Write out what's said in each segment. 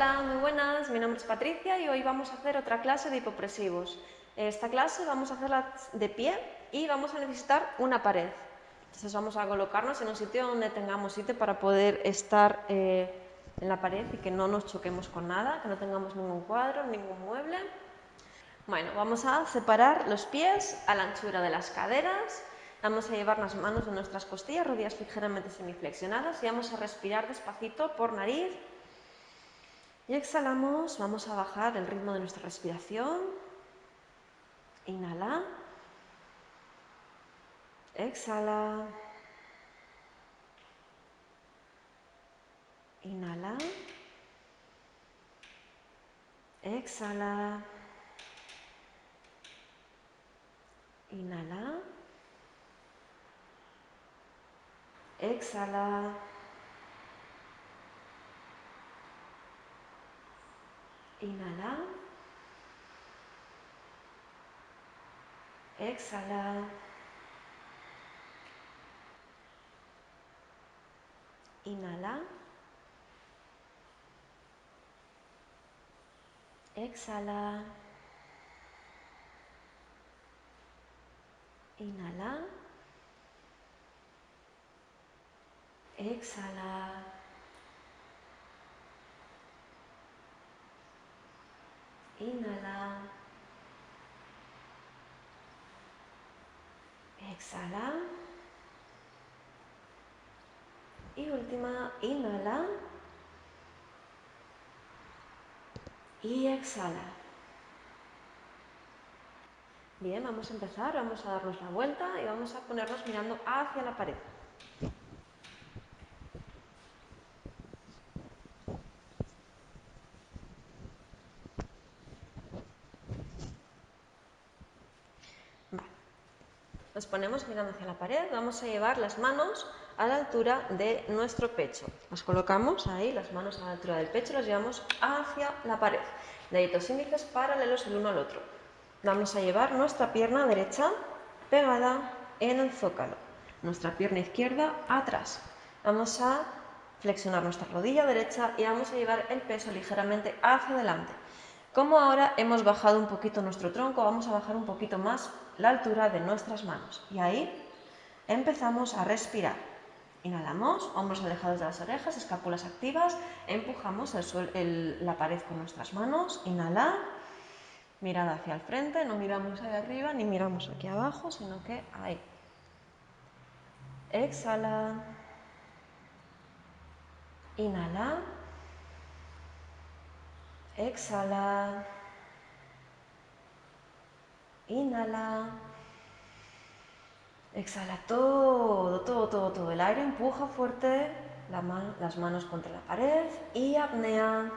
Hola, muy buenas, mi nombre es Patricia y hoy vamos a hacer otra clase de hipopresivos. Esta clase vamos a hacerla de pie y vamos a necesitar una pared. Entonces vamos a colocarnos en un sitio donde tengamos sitio para poder estar en la pared y que no nos choquemos con nada, que no tengamos ningún cuadro, ningún mueble. Bueno, vamos a separar los pies a la anchura de las caderas. Vamos a llevar las manos de nuestras costillas, rodillas ligeramente semiflexionadas y vamos a respirar despacito por nariz. Y exhalamos, vamos a bajar el ritmo de nuestra respiración. Inhala. Exhala. Inhala. Exhala. Inhala. Exhala. Inhala. Exhala. Inhala. Exhala. Inhala. Exhala. Inhala. Exhala. Y última, inhala. Y exhala. Bien, vamos a empezar, vamos a darnos la vuelta y vamos a ponernos mirando hacia la pared. Vale. Nos ponemos mirando hacia la pared, vamos a llevar las manos a la altura de nuestro pecho. Las colocamos ahí, las manos a la altura del pecho, las llevamos hacia la pared. Deditos índices paralelos el uno al otro. Vamos a llevar nuestra pierna derecha pegada en el zócalo, nuestra pierna izquierda atrás. Vamos a flexionar nuestra rodilla derecha y vamos a llevar el peso ligeramente hacia adelante. Como ahora hemos bajado un poquito nuestro tronco, vamos a bajar un poquito más la altura de nuestras manos. Y ahí empezamos a respirar. Inhalamos, hombros alejados de las orejas, escápulas activas, empujamos la pared con nuestras manos. Inhala, mirada hacia el frente, no miramos ahí arriba ni miramos aquí abajo, sino que ahí. Exhala. Inhala. Exhala. Inhala. Exhala todo. El aire empuja fuerte las manos contra la pared y apnea.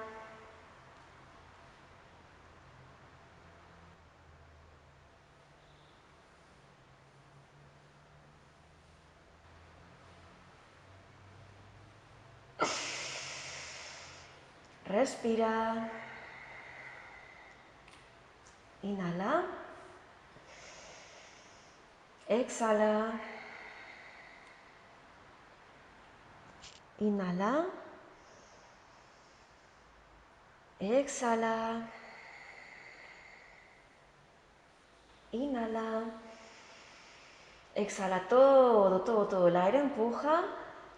Respira. Inhala. Exhala. Inhala. Exhala. Inhala. Exhala todo. El aire empuja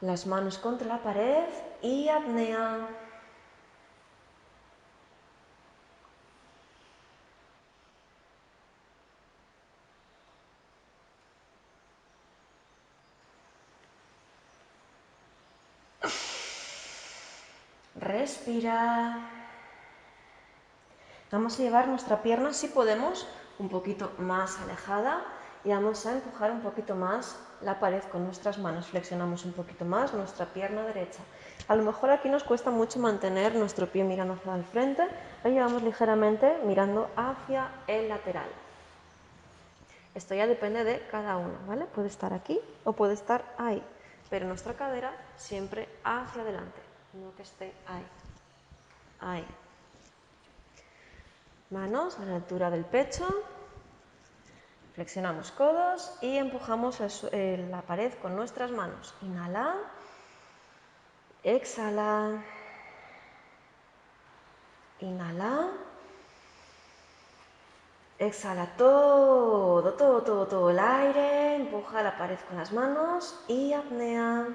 las manos contra la pared y apnea. Respira. Vamos a llevar nuestra pierna, si podemos, un poquito más alejada y vamos a empujar un poquito más la pared con nuestras manos. Flexionamos un poquito más nuestra pierna derecha. A lo mejor aquí nos cuesta mucho mantener nuestro pie mirando hacia el frente, lo llevamos ligeramente mirando hacia el lateral. Esto ya depende de cada uno, ¿vale? Puede estar aquí o puede estar ahí, pero nuestra cadera siempre hacia adelante, no que esté ahí. Ahí. Manos a la altura del pecho. Flexionamos codos y empujamos la pared con nuestras manos. Inhala. Exhala. Inhala. Exhala todo, todo, todo, todo el aire. Empuja la pared con las manos y apnea.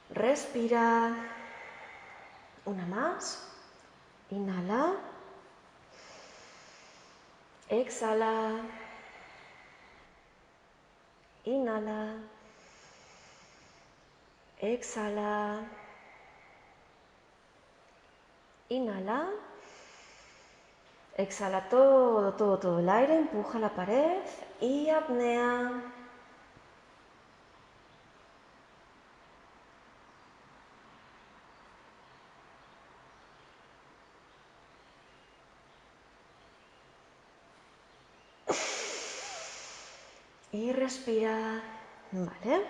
Respira. Una más. Inhala. Exhala. Inhala. Exhala. Inhala. Exhala todo, todo, todo el aire. Empuja la pared y apnea. Y respira. Vale.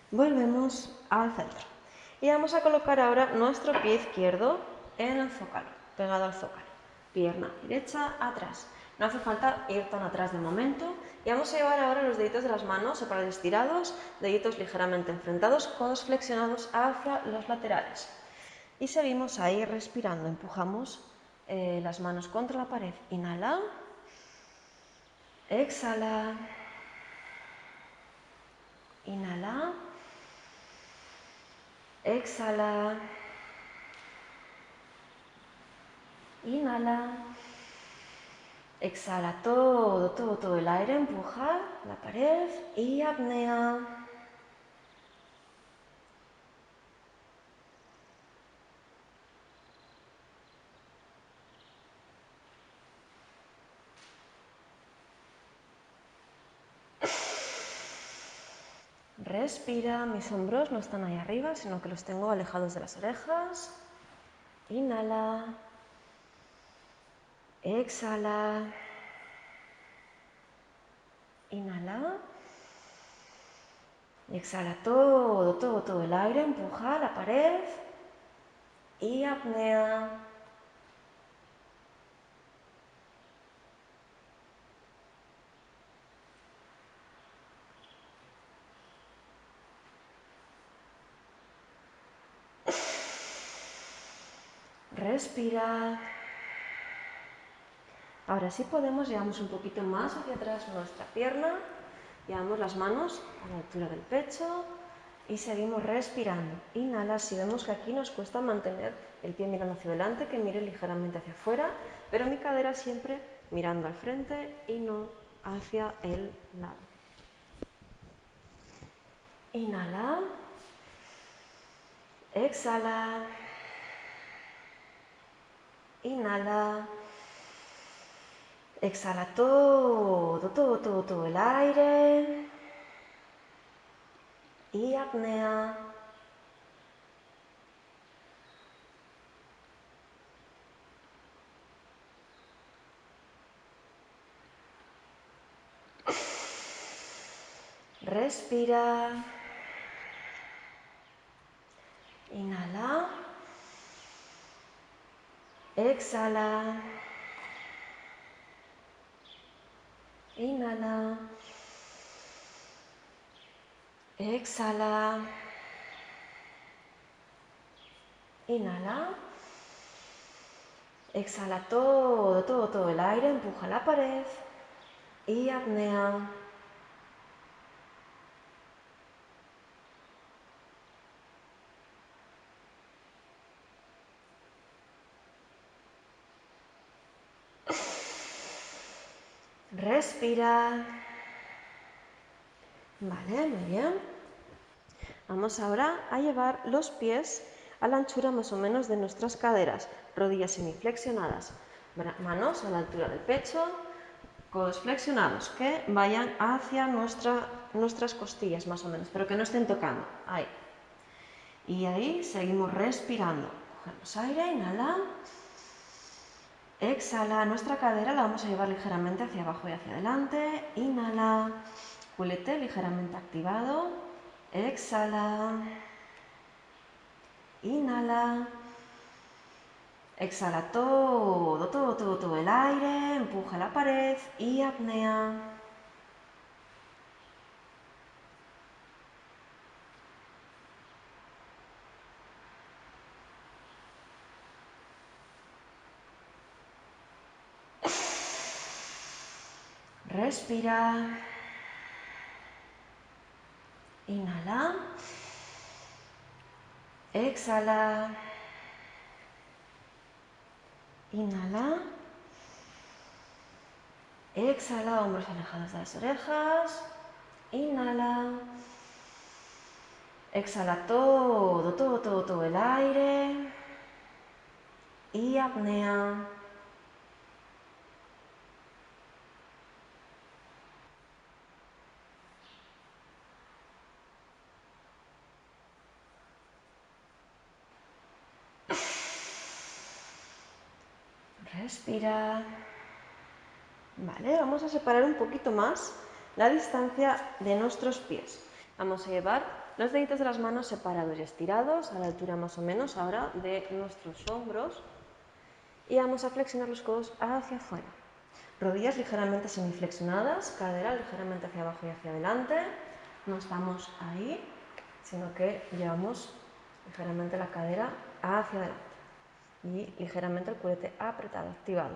Volvemos al centro. Y vamos a colocar ahora nuestro pie izquierdo en el zócalo, pegado al zócalo. Pierna derecha atrás. No hace falta ir tan atrás de momento. Y vamos a llevar ahora los deditos de las manos separados estirados, deditos ligeramente enfrentados, codos flexionados hacia los laterales. Y seguimos ahí respirando. Empujamos las manos contra la pared. Inhala. Exhala. Inhala. Exhala. Inhala. Exhala todo, todo, todo el aire. Empuja la pared y apnea. Respira. Mis hombros no están ahí arriba, sino que los tengo alejados de las orejas. Inhala. Exhala. Inhala. Exhala todo, todo, todo el aire. Empuja la pared y apnea. Respira. Ahora sí podemos, llevamos un poquito más hacia atrás nuestra pierna, llevamos las manos a la altura del pecho y seguimos respirando. Inhala, si vemos que aquí nos cuesta mantener el pie mirando hacia adelante, que mire ligeramente hacia afuera, pero mi cadera siempre mirando al frente y no hacia el lado. Inhala. Exhala. Inhala. Exhala todo, todo, todo, todo el aire. Y apnea. Respira. Inhala. Exhala. Inhala. Exhala. Inhala. Exhala todo, todo, todo el aire. Empuja la pared. Y apnea. Respira. Vale, muy bien. Vamos ahora a llevar los pies a la anchura más o menos de nuestras caderas, rodillas semiflexionadas, manos a la altura del pecho, codos flexionados, que vayan hacia nuestras costillas más o menos, pero que no estén tocando. Ahí. Y ahí seguimos respirando. Cogemos aire, inhala. Exhala, nuestra cadera la vamos a llevar ligeramente hacia abajo y hacia adelante. Inhala, culete ligeramente activado. Exhala. Inhala. Exhala todo, todo, todo, todo el aire, empuja la pared y apnea. Respira. Inhala. Exhala. Inhala. Exhala, hombros alejados de las orejas. Inhala. Exhala todo, todo, todo, todo el aire. Y apnea. Respira. Vale, vamos a separar un poquito más la distancia de nuestros pies. Vamos a llevar los deditos de las manos separados y estirados a la altura más o menos ahora de nuestros hombros. Y vamos a flexionar los codos hacia afuera. Rodillas ligeramente semiflexionadas, cadera ligeramente hacia abajo y hacia adelante. No estamos ahí, sino que llevamos ligeramente la cadera hacia adelante. Y ligeramente el culete apretado, activado.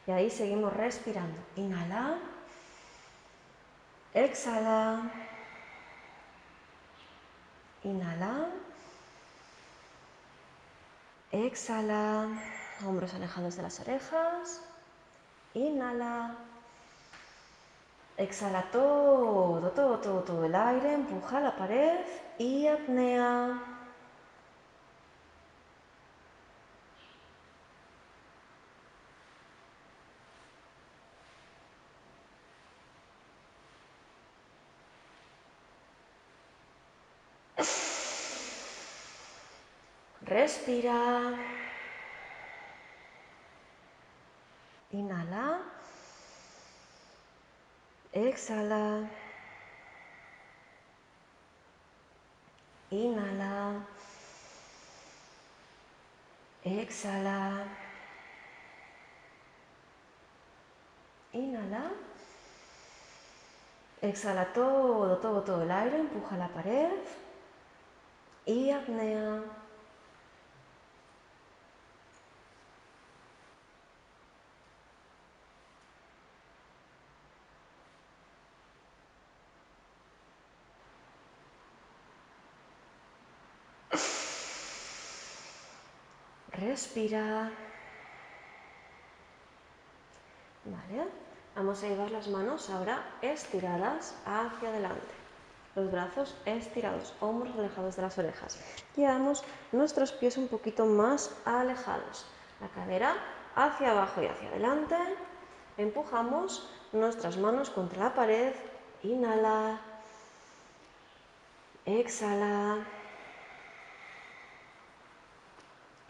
Y ahí seguimos respirando. Inhala. Exhala. Inhala. Exhala. Hombros alejados de las orejas. Inhala. Exhala todo, todo, todo, todo el aire. Empuja la pared y apnea. Respira. Inhala. Exhala. Inhala. Exhala. Inhala. Exhala todo, todo, todo el aire. Empuja la pared. Y apnea. Respira. Vale. Vamos a llevar las manos ahora estiradas hacia adelante. Los brazos estirados, hombros alejados de las orejas. Llevamos nuestros pies un poquito más alejados. La cadera hacia abajo y hacia adelante. Empujamos nuestras manos contra la pared. Inhala. Exhala.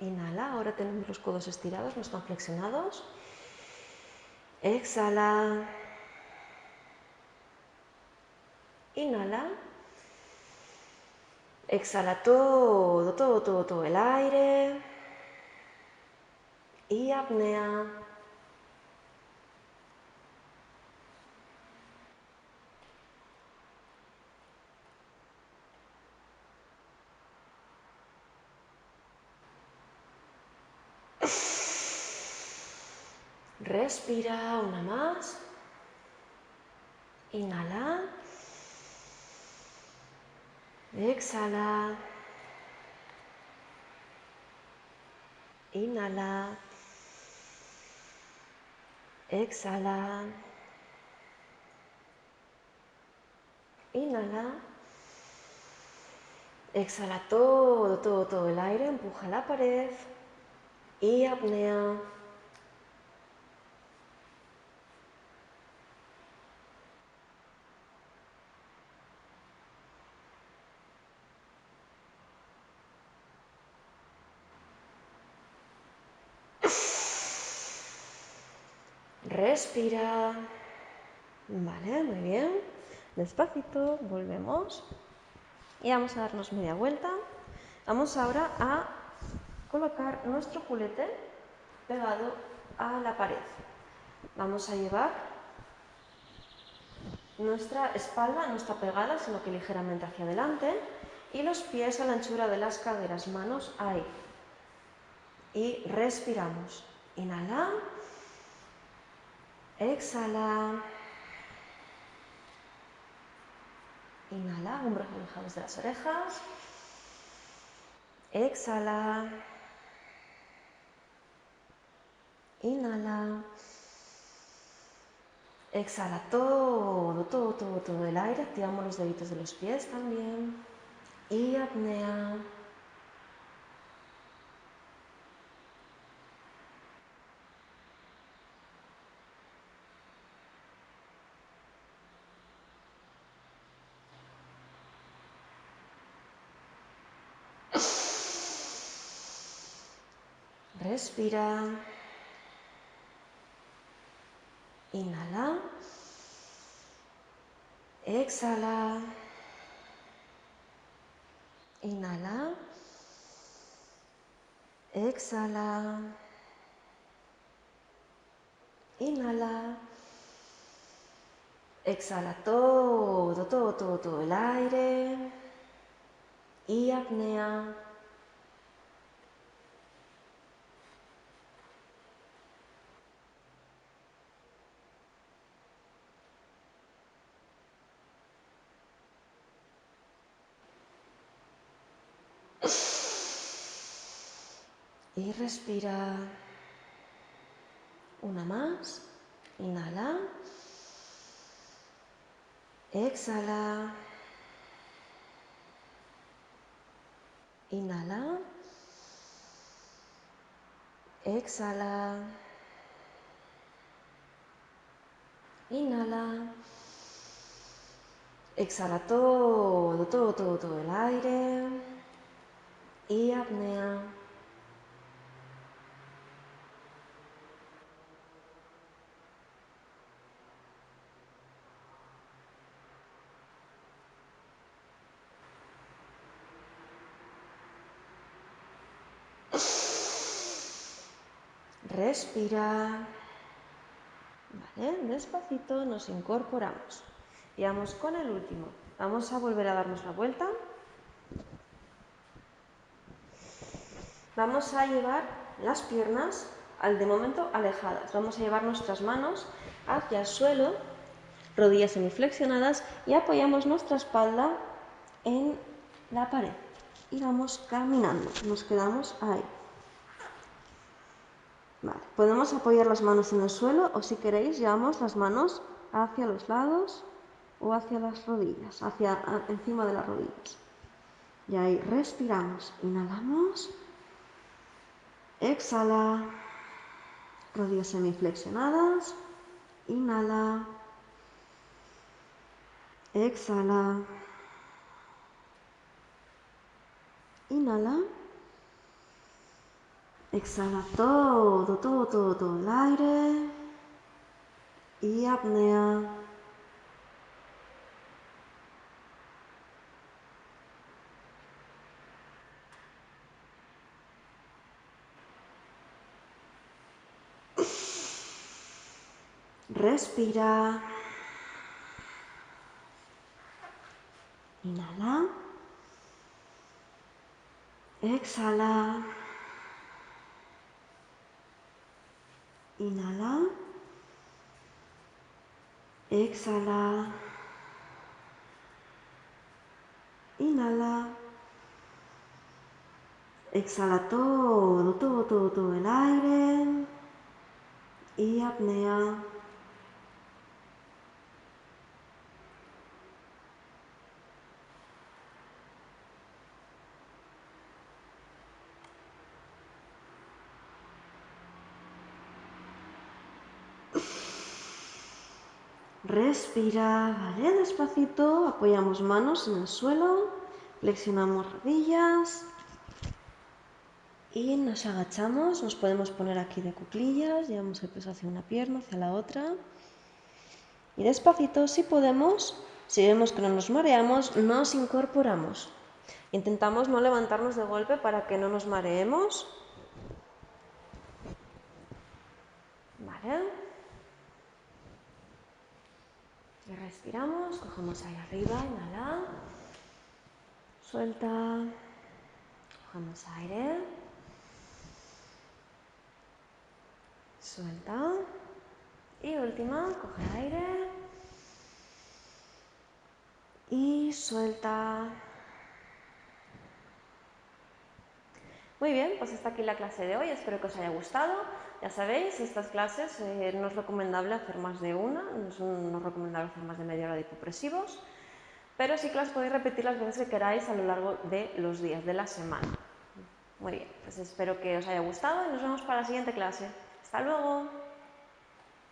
Inhala. Ahora tenemos los codos estirados, no están flexionados. Exhala. Inhala. Exhala todo, todo, todo, todo el aire. Y apnea. Respira una más. Inhala. Exhala. Inhala. Exhala. Inhala. Exhala todo, todo, todo el aire. Empuja la pared. Y apnea. Respira. Vale, muy bien. Despacito, volvemos. Y vamos a darnos media vuelta. Vamos ahora a colocar nuestro culete pegado a la pared. Vamos a llevar nuestra espalda, no está pegada, sino que ligeramente hacia adelante, y los pies a la anchura de las caderas, manos ahí. Y respiramos. Inhala. Exhala. Inhala, hombros alejados de las orejas. Exhala. Inhala. Exhala todo el aire. Activamos los deditos de los pies también. Y apnea. Respira. Inhala. Exhala. Inhala. Exhala. Inhala. Exhala todo el aire. Y apnea. Y respira. Una más. Inhala. Exhala. Inhala. Exhala. Inhala. Exhala todo el aire. Y apnea. Respira. Vale, despacito nos incorporamos. Y vamos con el último. Vamos a volver a darnos la vuelta. Vamos a llevar las piernas, de momento, alejadas. Vamos a llevar nuestras manos hacia el suelo, rodillas semiflexionadas, y apoyamos nuestra espalda en la pared. Y vamos caminando. Nos quedamos ahí. Vale. Podemos apoyar las manos en el suelo o, si queréis, llevamos las manos hacia los lados o hacia las rodillas, encima de las rodillas. Y ahí respiramos. Inhalamos. Exhala. Rodillas semiflexionadas. Inhala. Exhala. Inhala. Exhala todo el aire. Y apnea. Respira. Inhala. Exhala. Inhala. Exhala. Inhala. Exhala todo el aire. Y apnea. Respira, vale, despacito, apoyamos manos en el suelo, flexionamos rodillas y nos agachamos. Nos podemos poner aquí de cuclillas, llevamos el peso hacia una pierna, hacia la otra. Y despacito, si podemos, si vemos que no nos mareamos, nos incorporamos. Intentamos no levantarnos de golpe para que no nos mareemos. ¿vale? Y respiramos, cogemos aire arriba, inhala, suelta, cogemos aire, suelta, y última, coge aire y suelta. Muy bien, pues hasta aquí la clase de hoy, espero que os haya gustado. Ya sabéis, estas clases no es recomendable hacer más de una, no es recomendable hacer más de media hora de hipopresivos, pero sí que las podéis repetir las veces que queráis a lo largo de los días de la semana. Muy bien, pues espero que os haya gustado y nos vemos para la siguiente clase. ¡Hasta luego!